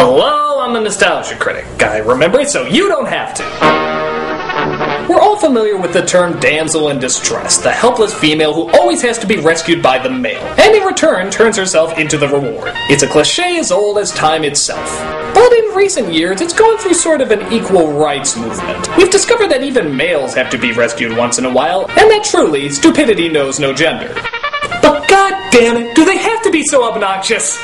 Hello, I'm the Nostalgia Critic. I remember it so you don't have to. We're all familiar with the term damsel in distress, the helpless female who always has to be rescued by the male, and in return turns herself into the reward. It's a cliche as old as time itself. But in recent years, it's gone through sort of an equal rights movement. We've discovered that even males have to be rescued once in a while, and that truly, stupidity knows no gender. But god damn it, do they have to be so obnoxious?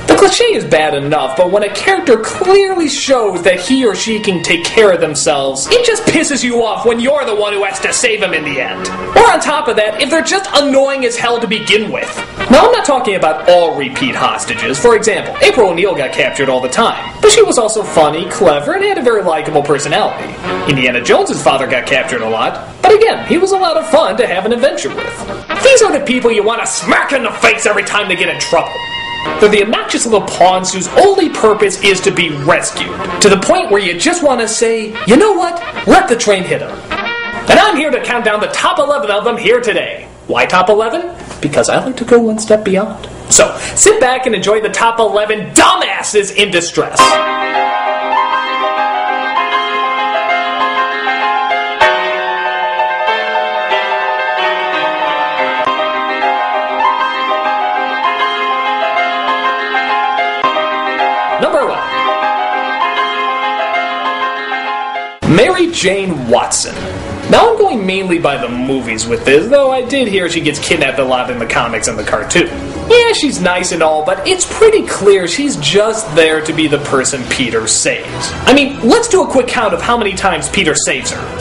The cliche is bad enough, but when a character clearly shows that he or she can take care of themselves, it just pisses you off when you're the one who has to save them in the end. Or on top of that, if they're just annoying as hell to begin with. Now, I'm not talking about all repeat hostages. For example, April O'Neil got captured all the time, but she was also funny, clever, and had a very likable personality. Indiana Jones's father got captured a lot, but again, he was a lot of fun to have an adventure with. These are the people you want to smack in the face every time they get in trouble. They're the obnoxious little pawns whose only purpose is to be rescued, to the point where you just want to say, you know what, let the train hit them. And I'm here to count down the top 11 of them here today. Why top 11? Because I like to go one step beyond. So, sit back and enjoy the top 11 dumbasses in distress. Number 11. Mary Jane Watson. Now I'm going mainly by the movies with this, though I did hear she gets kidnapped a lot in the comics and the cartoon. Yeah, she's nice and all, but it's pretty clear she's just there to be the person Peter saves. I mean, let's do a quick count of how many times Peter saves her.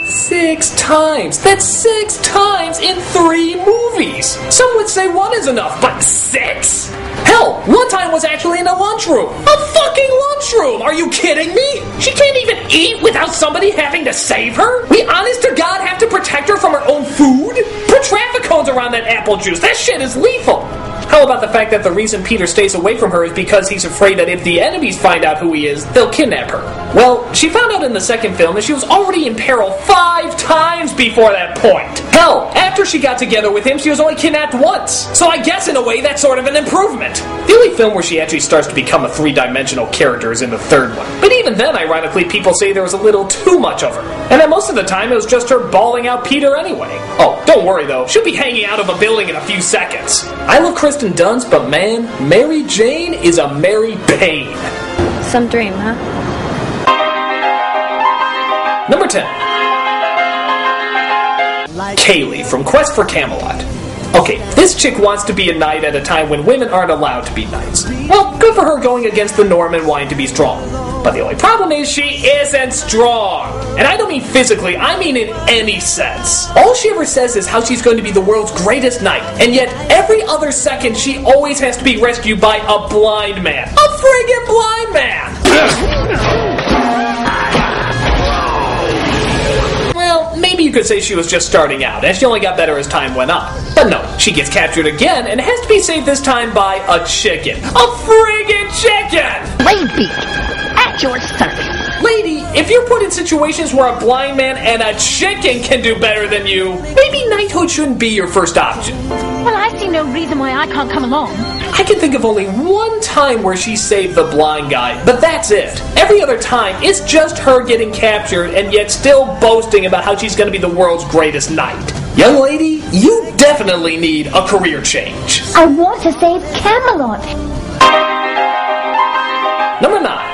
6 times! That's 6 times in 3 movies! Some would say 1 is enough, but 6? Hell, one time was actually in a lunchroom! A fucking lunchroom! Are you kidding me? She can't even eat without somebody having to save her? We honest to God have to protect her from her own food? Put traffic cones around that apple juice, that shit is lethal! How about the fact that the reason Peter stays away from her is because he's afraid that if the enemies find out who he is, they'll kidnap her? Well, she found out in the second film that she was already in peril 5 times before that point. Hell, after she got together with him, she was only kidnapped once. So I guess in a way that's sort of an improvement. The only film where she actually starts to become a 3-dimensional character is in the third one. But even then, ironically, people say there was a little too much of her. And that most of the time it was just her bawling out Peter anyway. Oh, don't worry though, she'll be hanging out of a building in a few seconds. I love Kristen Dunst, but man, Mary Jane is a Mary Payne. Some dream, huh? Number 10. Kaylee from Quest for Camelot. Okay, this chick wants to be a knight at a time when women aren't allowed to be knights. Well, good for her going against the norm and wanting to be strong. But the only problem is she isn't strong. And I don't mean physically, I mean in any sense. All she ever says is how she's going to be the world's greatest knight, and yet every other second she always has to be rescued by a blind man. A friggin' blind man! Well, maybe you could say she was just starting out, and she only got better as time went on. But no, she gets captured again, and has to be saved this time by a chicken. A friggin' chicken! Lady, at your service. Lady, if you're put in situations where a blind man and a chicken can do better than you, maybe knighthood shouldn't be your first option. Well, I see no reason why I can't come along. I can think of only one time where she saved the blind guy, but that's it. Every other time, it's just her getting captured and yet still boasting about how she's going to be the world's greatest knight. Young lady, you definitely need a career change. I want to save Camelot. Number 9.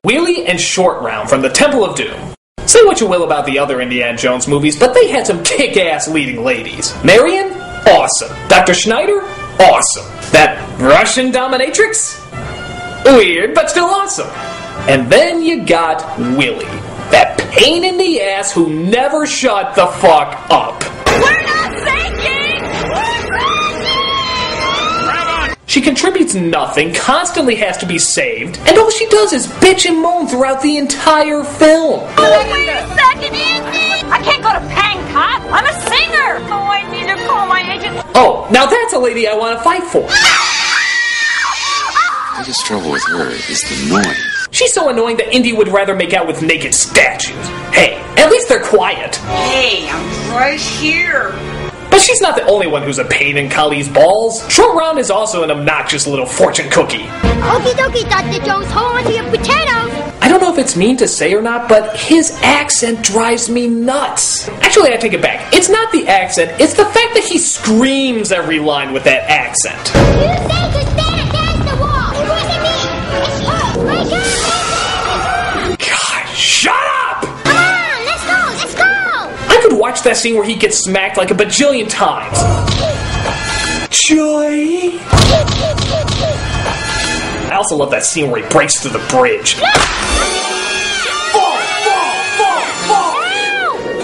Wheelie and Short Round from the Temple of Doom. Say what you will about the other Indiana Jones movies, but they had some kick-ass leading ladies. Marion? Awesome. Dr. Schneider? Awesome. That Russian dominatrix? Weird, but still awesome. And then you got Willie. That pain in the ass who never shut the fuck up. We're not sinking! She contributes nothing, constantly has to be saved, and all she does is bitch and moan throughout the entire film. Wait a second, Andy! I can't go to Pancot! I'm a singer! Oh, I need to call my agent. Oh, now that's a lady I want to fight for. The biggest trouble with her is the noise. She's so annoying that Indy would rather make out with naked statues. Hey, at least they're quiet. Hey, I'm right here. But But she's not the only one who's a pain in Kali's balls. Short Round is also an obnoxious little fortune cookie. Okie dokie, Dr. Jones, hold on to your potatoes. I don't know if it's mean to say or not, but his accent drives me nuts. Actually, I take it back. It's not the accent, it's the fact that he screams every line with that accent. You say to stand against the wall. It wasn't me. It's her. Wake up. God, shut up! Come on, let's go, let's go. I could watch that scene where he gets smacked like a bajillion times. Joy! I also love that scene where he breaks through the bridge.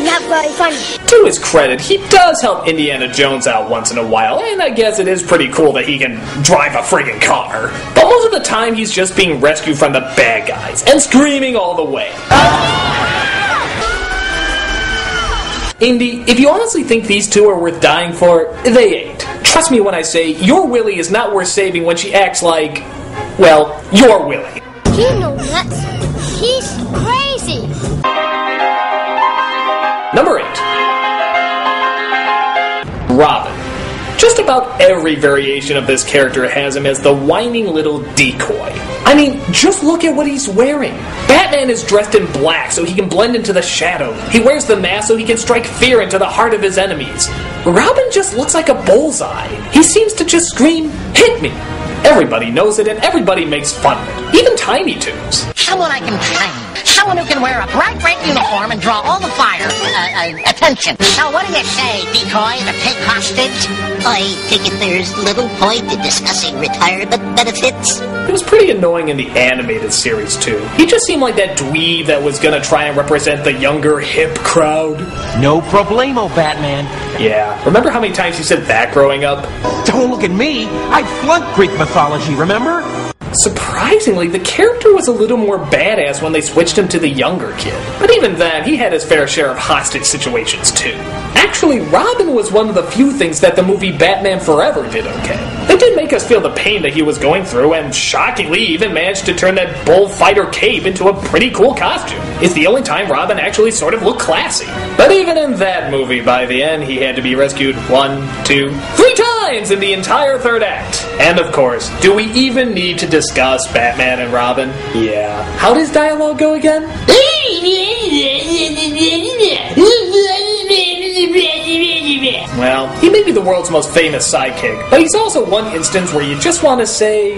Not very funny. To his credit, he does help Indiana Jones out once in a while, and I guess it is pretty cool that he can drive a friggin' car. But most of the time, he's just being rescued from the bad guys, and screaming all the way. Indy, if you honestly think these two are worth dying for, they ain't. Trust me when I say, your Willie is not worth saving when she acts like, well, your Willie. He no nuts. He's crazy. Number 8. Robin. Just about every variation of this character has him as the whining little decoy. I mean, just look at what he's wearing. Batman is dressed in black so he can blend into the shadows. He wears the mask so he can strike fear into the heart of his enemies. Robin just looks like a bullseye. He seems to just scream, "Hit me!" Everybody knows it and everybody makes fun of it. Even Tiny Toons. Someone I can train. Someone who can wear a bright red uniform and draw all the fire, attention. So what do you say, decoy, to take hostage? I think there's little point in discussing retirement benefits. It was pretty annoying in the animated series, too. He just seemed like that dweeb that was gonna try and represent the younger, hip crowd. No problemo, Batman. Yeah, remember how many times you said that growing up? Don't look at me. I flunked Greek mythology, remember? Surprisingly, the character was a little more badass when they switched him to the younger kid. But even then, he had his fair share of hostage situations too. Actually, Robin was one of the few things that the movie Batman Forever did okay. They did make us feel the pain that he was going through, and shockingly even managed to turn that bullfighter cape into a pretty cool costume. It's the only time Robin actually sort of looked classy. But even in that movie, by the end, he had to be rescued 1, 2, 3 times in the entire third act. And of course, do we even need to discuss Batman and Robin? Yeah. How does dialogue go again? Well, he may be the world's most famous sidekick, but he's also one instance where you just want to say,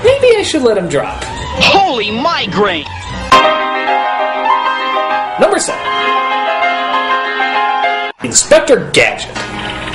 maybe I should let him drop. Holy migraine! Number 7. Inspector Gadget.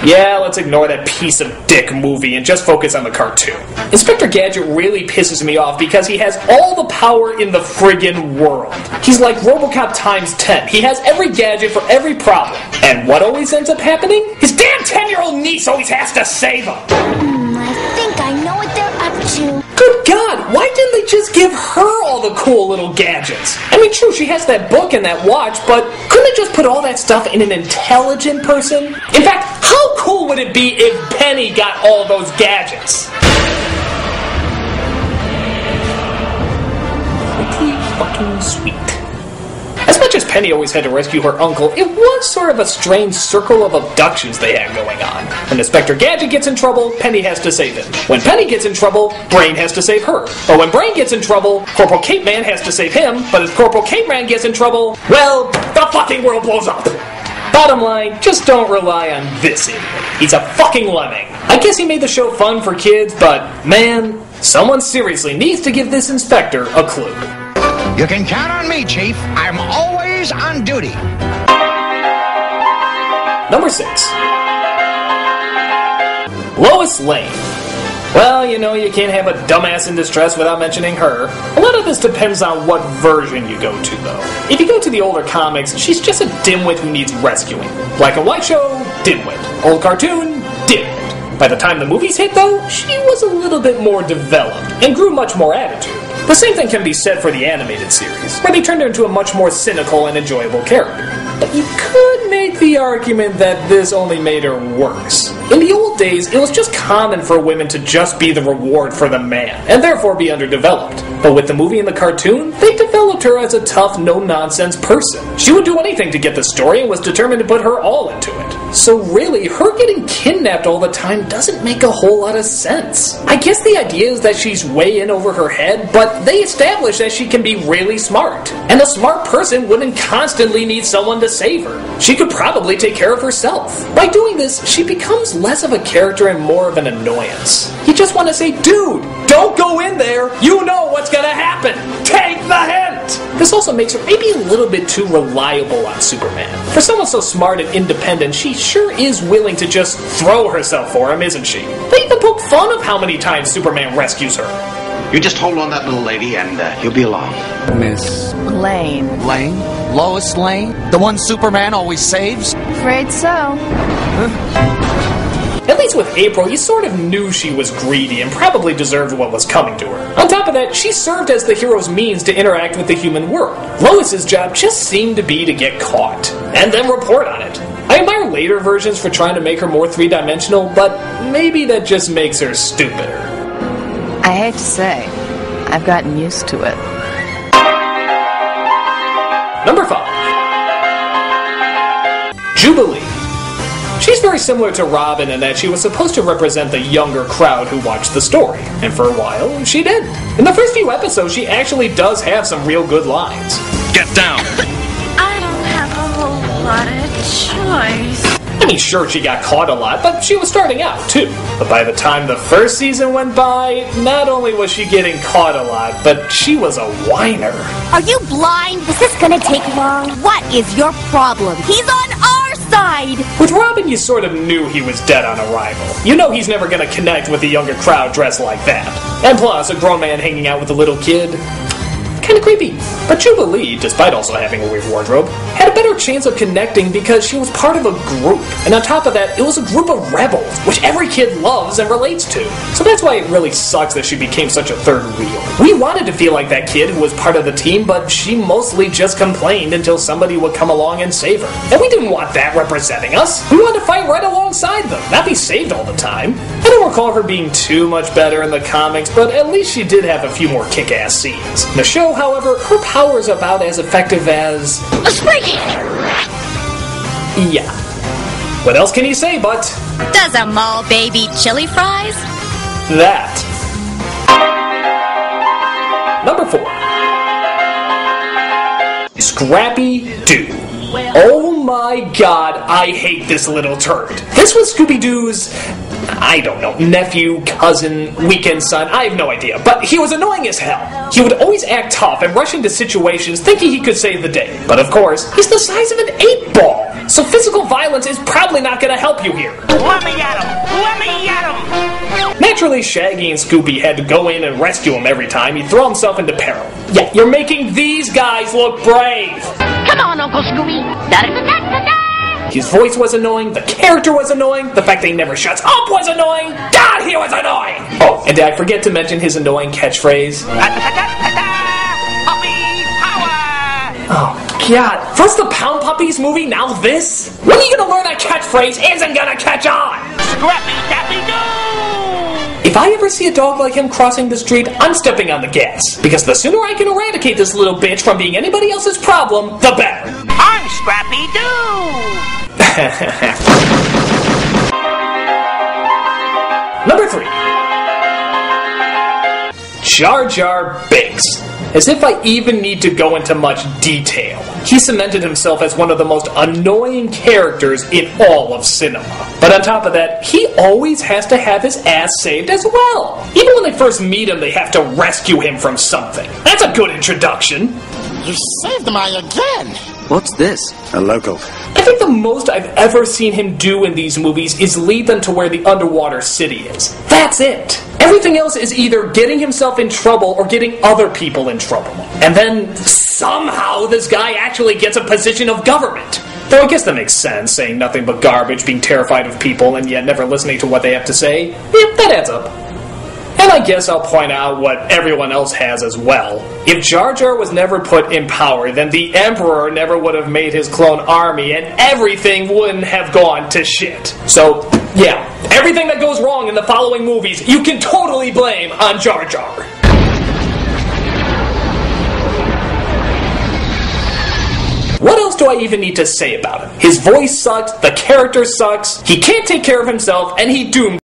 Yeah, let's ignore that piece of dick movie and just focus on the cartoon. Inspector Gadget really pisses me off because he has all the power in the friggin' world. He's like RoboCop times 10. He has every gadget for every problem. And what always ends up happening? His damn 10-year-old niece always has to save him. I think I know what they're up to. Good God, why didn't they just give her all the cool little gadgets? I mean, true, she has that book and that watch, but couldn't they just put all that stuff in an intelligent person? In fact, how cool would it be if Penny got all those gadgets? Pretty fucking sweet. As much as Penny always had to rescue her uncle, it was sort of a strange circle of abductions they had going on. When Inspector Gadget gets in trouble, Penny has to save him. When Penny gets in trouble, Brain has to save her. But when Brain gets in trouble, Corporal Cape Man has to save him, but if Corporal Cape Man gets in trouble, well, the fucking world blows up. Bottom line, just don't rely on this idiot. He's a fucking lemming. I guess he made the show fun for kids, but man, someone seriously needs to give this inspector a clue. You can count on me, Chief. I'm always on duty. Number 6. Lois Lane. Well, you know, you can't have a dumbass in distress without mentioning her. A lot of this depends on what version you go to, though. If you go to the older comics, she's just a dimwit who needs rescuing. Black and white show, dimwit. Old cartoon, dimwit. By the time the movies hit, though, she was a little bit more developed and grew much more attitude. The same thing can be said for the animated series, where they turned her into a much more cynical and enjoyable character. But you could make the argument that this only made her worse. In the old days, it was just common for women to just be the reward for the man, and therefore be underdeveloped. But with the movie and the cartoon, they developed her as a tough, no-nonsense person. She would do anything to get the story and was determined to put her all into it. So really, her getting kidnapped all the time doesn't make a whole lot of sense. I guess the idea is that she's way in over her head, but they establish that she can be really smart. And a smart person wouldn't constantly need someone to save her. She could probably take care of herself. By doing this, she becomes less of a character and more of an annoyance. You just want to say, dude, don't go in there! You know what's gonna happen! Take the hint! This also makes her maybe a little bit too reliable on Superman. For someone so smart and independent, she sure is willing to just throw herself for him, isn't she? They even poke fun of how many times Superman rescues her. You just hold on that little lady and you'll be along. Miss Lane. Lane? Lois Lane? The one Superman always saves? Afraid so. At least with April, you sort of knew she was greedy and probably deserved what was coming to her. On top of that, she served as the hero's means to interact with the human world. Lois's job just seemed to be to get caught, and then report on it. I admire later versions for trying to make her more three-dimensional, but maybe that just makes her stupider. I hate to say, I've gotten used to it. Number 5. Jubilee. She's very similar to Robin in that she was supposed to represent the younger crowd who watched the story, and for a while, she did. In the first few episodes, she actually does have some real good lines. Get down! I don't have a whole lot of choice. I mean, sure, she got caught a lot, but she was starting out, too. But by the time the first season went by, not only was she getting caught a lot, but she was a whiner. Are you blind? Is this gonna take long? What is your problem? He's on our side! With Robin, you sort of knew he was dead on arrival. You know he's never gonna connect with a younger crowd dressed like that. And plus, a grown man hanging out with a little kid. Kinda creepy. But Jubilee, despite also having a weird wardrobe, had a better chance of connecting because she was part of a group. And on top of that, it was a group of rebels, which every kid loves and relates to. So that's why it really sucks that she became such a third wheel. We wanted to feel like that kid who was part of the team, but she mostly just complained until somebody would come along and save her. And we didn't want that representing us. We wanted to fight right alongside them, not be saved all the time. I don't recall her being too much better in the comics, but at least she did have a few more kick-ass scenes. In the show, however, her power is about as effective as... A spray can! Yeah. What else can you say but... Does a mall baby chili fries? that? Number 4. Scrappy Doo. Oh my god, I hate this little turd. This was Scooby-Doo's, I don't know, nephew, cousin, weekend son, I have no idea. But he was annoying as hell. He would always act tough and rush into situations thinking he could save the day. But of course, he's the size of an 8-ball. So physical violence is probably not going to help you here. Let me at him! Let me at him! Naturally, Shaggy and Scooby had to go in and rescue him every time he'd throw himself into peril. Yeah, you're making these guys look brave. Come on, Uncle Scooby. Da-da-da-da-da-da. His voice was annoying, the character was annoying, the fact that he never shuts up was annoying. God, he was annoying! Oh, and did I forget to mention his annoying catchphrase? Oh, God. First the Pound Puppies movie, now this? When are you gonna learn that catchphrase isn't gonna catch on? If I ever see a dog like him crossing the street, I'm stepping on the gas. Because the sooner I can eradicate this little bitch from being anybody else's problem, the better. I'm Scrappy Doo! Number 3. Jar Jar Binks. As if I even need to go into much detail. He cemented himself as one of the most annoying characters in all of cinema. But on top of that, he always has to have his ass saved as well. Even when they first meet him, they have to rescue him from something. That's a good introduction. You saved my again! What's this? A local. I think the most I've ever seen him do in these movies is lead them to where the underwater city is. That's it. Everything else is either getting himself in trouble or getting other people in trouble. And then somehow this guy actually gets a position of government. Though I guess that makes sense, saying nothing but garbage, being terrified of people, and yet never listening to what they have to say. Yep, that adds up. And I guess I'll point out what everyone else has as well. If Jar Jar was never put in power, then the Emperor never would have made his clone army, and everything wouldn't have gone to shit. So, yeah, everything that goes wrong in the following movies, you can totally blame on Jar Jar. What else else do I even need to say about him? His voice sucks, the character sucks, he can't take care of himself, and he doomed